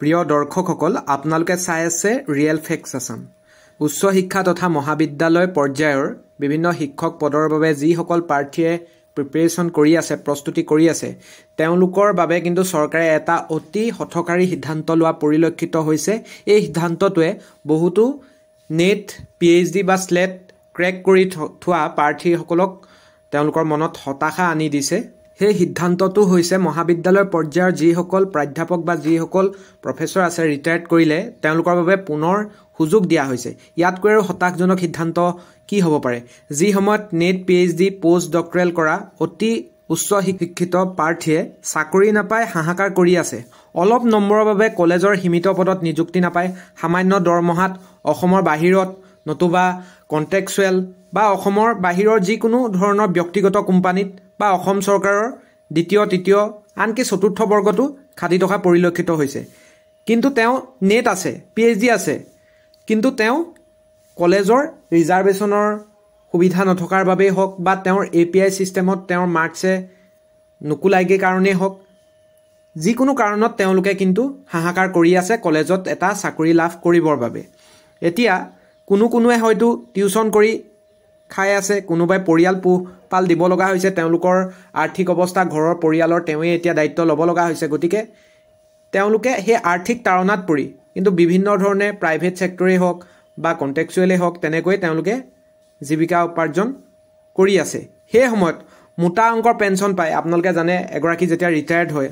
প্ৰিয় দৰ্শকসকল আপোনালোকে চাই আছে ৰিয়েল ফেক্টছ আসাম উচ্চ শিক্ষা তথা মহাবিদ্যালয় পৰ্যায়ৰ বিভিন্ন শিক্ষক পদৰ বাবে যিসকল প্ৰাৰ্থীয়ে প্ৰিপাৰেচন কৰি আছে প্ৰস্তুতি কৰি আছে তেওঁলোকৰ বাবে কিন্তু চৰকাৰে এটা অতি হঠকাৰী সিদ্ধান্ত লোৱা পৰিলক্ষিত হৈছে এই সিদ্ধান্তটোৱে বহুতো নেট পিএইচডি বা স্লেট ক্ৰেক কৰি থোৱা প্ৰাৰ্থীসকলক তেওঁলোকৰ মনত হতাশা আনি দিছে সেই সিদ্ধান্তটো হৈছে মহাবিদ্যালয় পৰ্যায়ৰ যিসকল প্ৰাধ্যাপক বা যিসকল প্ৰফেসৰ আছে ৰিটায়াৰ্ড কৰিলে তেওঁলোকৰ বাবে পুনৰ সুযোগ দিয়া হৈছে ইয়াতকৈ আৰু হতাশজনক সিদ্ধান্ত কি হ'ব পাৰে যি সময়ত নেট পিএইচডি পোষ্ট ডক্টৰেল কৰা অতি উচ্চ শিক্ষিত প্ৰাৰ্থীয়ে চাকৰি নাপায় হাহাকাৰ কৰি আছে অলপ নম্বৰৰ বাবে কলেজৰ সীমিত পদত নিযুক্তি নাপায় সামান্য দৰমহাত অসমৰ বাহিৰত নতুবা কন্ট্ৰেকচুৱেল বা অসমৰ বাহিৰৰ যিকোনো ধৰণৰ ব্যক্তিগত কোম্পানীত বা অসম চৰকাৰৰ দ্বিতীয় তৃতীয় আনকি চতুৰ্থ বৰ্গটো খাটি থকা পৰিলক্ষিত হৈছে কিন্তু তেওঁ নেট আছে পিএইচডি আছে কিন্তু তেওঁ কলেজৰ ৰিজাৰ্ভেশ্যনৰ সুবিধা নথকাৰ বাবেই হওক বা তেওঁৰ এপিআই সিস্টেমত তেওঁৰ মাৰ্কছে নুকুলাইগে কাৰণেই হওক যিকোনো কাৰণত তেওঁলোকে কিন্তু হাহাকাৰ কৰি আছে কলেজত এটা চাকৰি লাভ কৰিবৰ বাবে এতিয়া কোনোৱে হয়তো টিউচন কৰি খাই আছে কোনোবাই পৰিয়াল পোহপাল দিব লগা হৈছে তেওঁলোকৰ আৰ্থিক অৱস্থা ঘৰৰ পৰিয়ালৰ তেওঁৱে এতিয়া দায়িত্ব ল'ব লগা হৈছে গতিকে তেওঁলোকে সেই আৰ্থিক তাৰণাত পৰি কিন্তু বিভিন্ন ধৰণে প্ৰাইভেট সেক্টৰে হওক বা কন্ট্ৰেকচুৱেলে হওক তেনেকৈ তেওঁলোকে জীৱিকা উপাৰ্জন কৰি আছে সেই সময়ত মোটা অংকৰ পেনশন পায় আপোনালোকে জানে এগৰাকী যেতিয়া ৰিটায়াৰ্ড হয়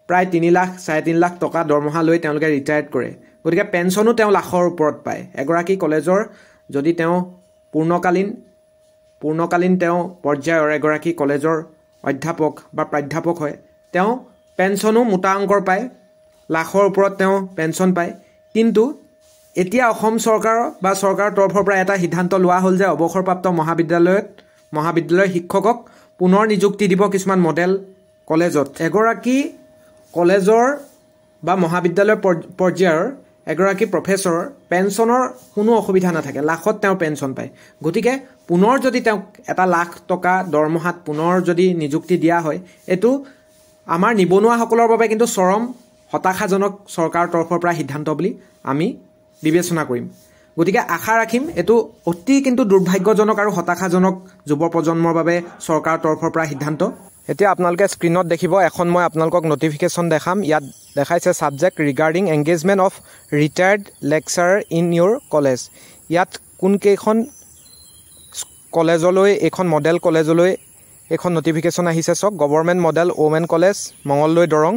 প্ৰায় 3 লাখ 3.5 লাখ টকা দৰমহা লৈ তেওঁলোকে ৰিটায়াৰ্ড কৰে গতিকে পেনশনো তেওঁ লাখৰ ওপৰত পায় এগৰাকী কলেজৰ যদি তেওঁ পূৰ্ণকালীন তেওঁ পৰ্যায়ৰ এগৰাকী কলেজৰ অধ্যাপক বা প্ৰাধ্যাপক হয় তেওঁ পেনশনো মোটা অংকৰ পায় লাখৰ ওপৰত তেওঁ পেনশন পায় কিন্তু এতিয়া অসম চৰকাৰ বা চৰকাৰৰ তৰফৰ পৰা এটা সিদ্ধান্ত লোৱা হ'ল যে অৱসৰপ্ৰাপ্ত মহাবিদ্যালয়ৰ শিক্ষকক পুনৰ নিযুক্তি দিব কিছুমান মডেল কলেজত এগৰাকী কলেজৰ বা মহাবিদ্যালয় পৰ্যায়ৰ এগৰাকী প্ৰফেসৰৰ পেনশনৰ কোনো অসুবিধা নাথাকে লাখত তেওঁ পেনশন পায় গতিকে পুনৰ যদি তেওঁক এটা লাখ টকা দৰমহাত পুনৰ যদি নিযুক্তি দিয়া হয় এটো আমাৰ নিবনুৱাসকলৰ বাবে কিন্তু চৰম হতাশাজনক চৰকাৰৰ তৰফৰ পৰা সিদ্ধান্ত বুলি আমি বিবেচনা কৰিম গতিকে আশা ৰাখিম এটো অতি কিন্তু দুৰ্ভাগ্যজনক আৰু হতাশাজনক যুৱ প্ৰজন্মৰ বাবে চৰকাৰৰ তৰফৰ পৰা সিদ্ধান্ত এতিয়া আপোনালোকে স্ক্ৰিনত দেখিব এখন মই আপোনালোকক নটিফিকেশ্যন দেখাম ইয়াত দেখাইছে subject regarding engagement of retired lecturer in your college ইয়াত কোন কেইখন কলেজলৈ এখন মডেল কলেজলৈ এখন নটিফিকেশ্যন আহিছে সক government model women college Mangaldoi Darrang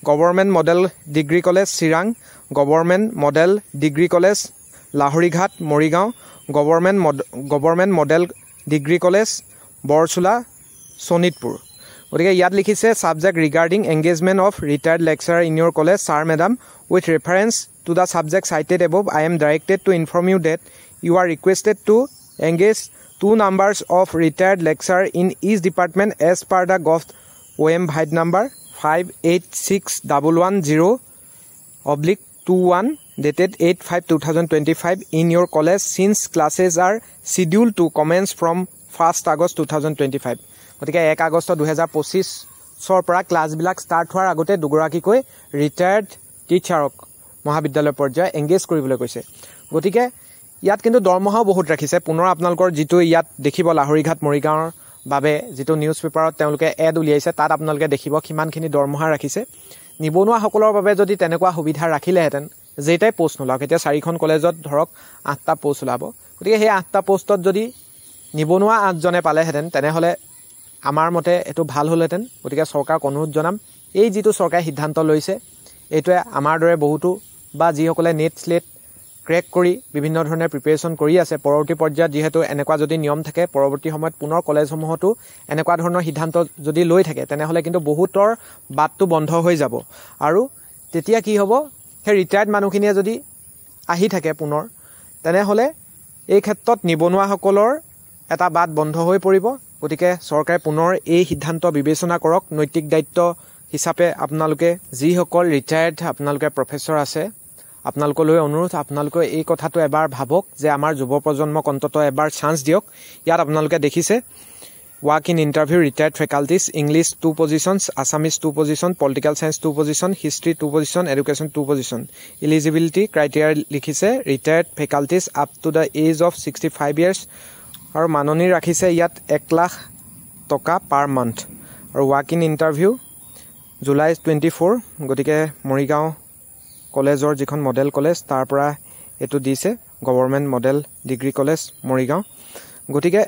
government model degree college Chirang government model degree college Lahorighat Morigaon government model degree college Borsola Sonitpur গতিকে ইয়াত লিখিছে subject regarding engagement of retired lecturer in your college sir madam with reference to the subject cited above I am directed to inform you that you are requested to engage 2 numbers of retired lecturer in each department as per the Gov. OM Bhide number 586110/21 dated 8/5/2025 in your college since classes are scheduled to commence from 1st August 2025 গতিকে 1 আগষ্ট 2025 ৰ পৰা ক্লাছবিলাক start হোৱাৰ আগতে দুগৰাকীকৈ retired টিচাৰক মহাবিদ্যালয় পৰ্যায় engage কৰিবলৈ কৈছে গতিকে ইয়াত কিন্তু দৰমহাও বহুত ৰাখিছে পুনৰ আপোনালোকৰ যেটো ইয়াত দেখিব লাহৰিঘাট মৰিগাঁৱৰ বাবে যেটো নিউজ পেপাৰত তেওঁলোকে এড উলিয়াইছে তাত আপোনালোকে দেখিব কিমানখিনি দৰমহা ৰাখিছে নিবনুৱাসকলৰ বাবে যদি তেনেকুৱা সুবিধা ৰাখিলেহেঁতেন যেটাই পোষ্ট নোলাওক এতিয়া 4খন কলেজত ধৰক 8টা পোষ্ট ওলাব গতিকে সেই 8টা পোষ্টত যদি নিবনুৱা 8 জনে পালেহেঁতেন তেনেহলে আমাৰ মতে এটো ভাল হলহেঁতেন গতিকে চৰকাৰক অনুৰোধ জনাম এই যেটো চৰকাৰে সিদ্ধান্ত লৈছে এটোৱে আমাৰ দৰে বহুতো বা যিসকলে নেট স্লেট ক্ৰেক কৰি বিভিন্ন ধৰণে প্ৰিপাৰেচন কৰি আছে পৰৱৰ্তী পৰ্যায়ত যেহেতু এনেকুৱা যদি নিয়ম থাকে পৰৱৰ্তী সময়ত পুনৰ কলেজসমূহতো এনেকুৱা ধৰণৰ সিদ্ধান্ত যদি লৈ থাকে তেনেহলে কিন্তু বহুতৰ বাটটো বন্ধ হৈ যাব আৰু তেতিয়া কি হ'ব হে ৰিটায়াৰ্ড মানুহখিনিয়ে যদি আহি থাকে পুনৰ তেনেহলে এই ক্ষেত্ৰত নিবনুৱাসকলৰ এটা বাট বন্ধ হৈ পৰিব গতিকে চৰকাৰে পুনৰ এই সিদ্ধান্ত বিবেচনা কৰক নৈতিক দায়িত্ব হিচাপে আপোনালোকে যিসকল ৰিটায়াৰ্ড আপোনালোকে প্ৰফেসৰ আছে আপোনালোকলৈ অনুৰোধ আপোনালোকে এই কথাটো এবাৰ ভাবক যে আমাৰ যুৱ প্ৰজন্মক অন্তত এবাৰ চান্স দিয়ক ইয়াত আপোনালোকে দেখিছে Work in interview retired faculties, English 2 positions, Assamese 2 position, Political Science 2 position, History 2 position, Education 2 position. Eligibility criteria লিখিছে retired faculties up to the age of 65 years আৰু মাননি ৰাখিছে ইয়াত 1 লাখ টকা per month আৰু work in interview July 24 গতিকে মৰিগাঁও কলেজৰ যিখন মডেল কলেজ তাৰ পৰা এটো দিছে government model degree college Morigaon গতিকে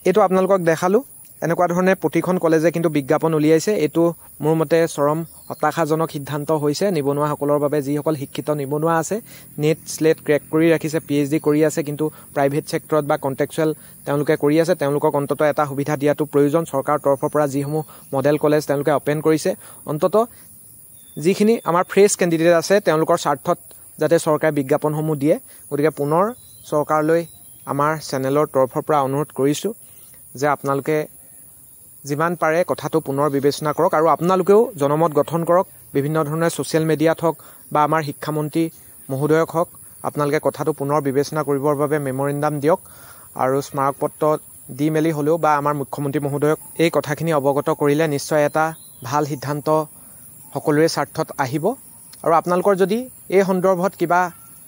এটো আপোনালোকক দেখালো এনেকুৱা ধৰণে প্ৰতিখন কলেজে কিন্তু বিজ্ঞাপন উলিয়াইছে এটো মোৰ মতে চৰম হতাশাজনক সিদ্ধান্ত হৈছে নিবনুৱা সকলৰ বাবে যি সকল শিক্ষিত নিবনুৱা আছে নেট স্লেট ক্ৰেক কৰি ৰাখিছে পিএইচডি কৰি আছে কিন্তু প্ৰাইভেট সেক্টৰত বা কন্ট্ৰাকচুৱেল তেওঁলোকে কৰি আছে তেওঁলোকক অন্তত এটা সুবিধা দিয়াটো প্ৰয়োজন চৰকাৰৰ তৰফৰ পৰা যিসমূহ মডেল কলেজ তেওঁলোকে ওপেন কৰিছে অন্তত যিখিনি আমাৰ ফ্ৰেছ ক্যান্ডিডেট আছে তেওঁলোকৰ স্বাৰ্থত যাতে চৰকাৰে বিজ্ঞাপনসমূহ দিয়ে গতিকে পুনৰ চৰকাৰলৈ আমাৰ চেনেলৰ তৰফৰ পৰা অনুৰোধ কৰিছো যে আপোনালোকে যিমান পাৰে কথাটো পুনৰ বিবেচনা কৰক আৰু আপোনালোকেও জনমত গঠন কৰক বিভিন্ন ধৰণৰ সোশ্যাল মিডিয়াত হক বা আমাৰ শিক্ষামন্ত্ৰী মহোদয়ক হক আপোনালোকে কথাটো পুনৰ বিবেচনা কৰিবৰ বাবে মেমোৰেন্ডাম দিয়ক আৰু স্মাৰকপত্ৰ দি মেলি হলেও বা আমাৰ মুখ্যমন্ত্ৰী মহোদয়ক এই কথাখিনি অৱগত কৰিলে নিশ্চয় এটা ভাল সিদ্ধান্ত সকলোৰে স্বাৰ্থত আহিব আৰু আপোনালোকৰ যদি এই সন্দৰ্ভত কিবা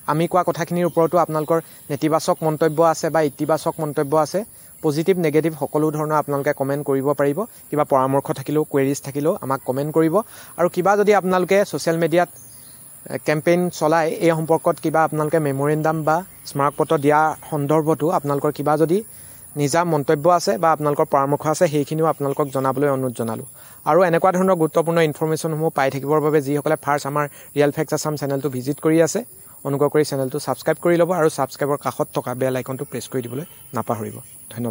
আমি কোৱা কথাখিনিৰ ওপৰতো আপোনালোকৰ নেতিবাচক মন্তব্য আছে বা ইতিবাচক মন্তব্য আছে পজিটিভ নেগেটিভ সকলো ধৰণৰ আপোনালোকে কমেন্ট কৰিব পাৰিব কিবা পৰামৰ্শ থাকিলেও কোৱেৰিজ থাকিলেও আমাক কমেন্ট কৰিব আৰু কিবা যদি আপোনালোকে সোশ্যাল মিডিয়াত কেম্পেইন চলাই এই সম্পৰ্কত কিবা আপোনালোকে মেমোৰেন্ডাম বা স্মাৰকপত্ৰ দিয়া সন্দৰ্ভতো আপোনালোকৰ কিবা যদি নিজা মন্তব্য আছে বা আপোনালোকৰ পৰামৰ্শ আছে সেইখিনিও আপোনালোকক জনাবলৈ অনুৰোধ জনালো আৰু এনেকুৱা ধৰণৰ গুৰুত্বপূৰ্ণ ইনফৰমেশনসমূহ পাই থাকিবৰ বাবে যিসকলে ফাৰ্ষ্ট আমাৰ ৰিয়েল ফেক্টছ আসাম চেনেলটো ভিজিট কৰি আছে অনুগ্ৰহ কৰি চেনেলটো সাবস্ক্ৰাইব কৰি ল'ব আৰু সাবস্ক্ৰাইবৰ কাষত থকা বেল আইকনটো প্ৰেছ কৰি দিবলৈ নাপাহৰিব ধন্যবাদ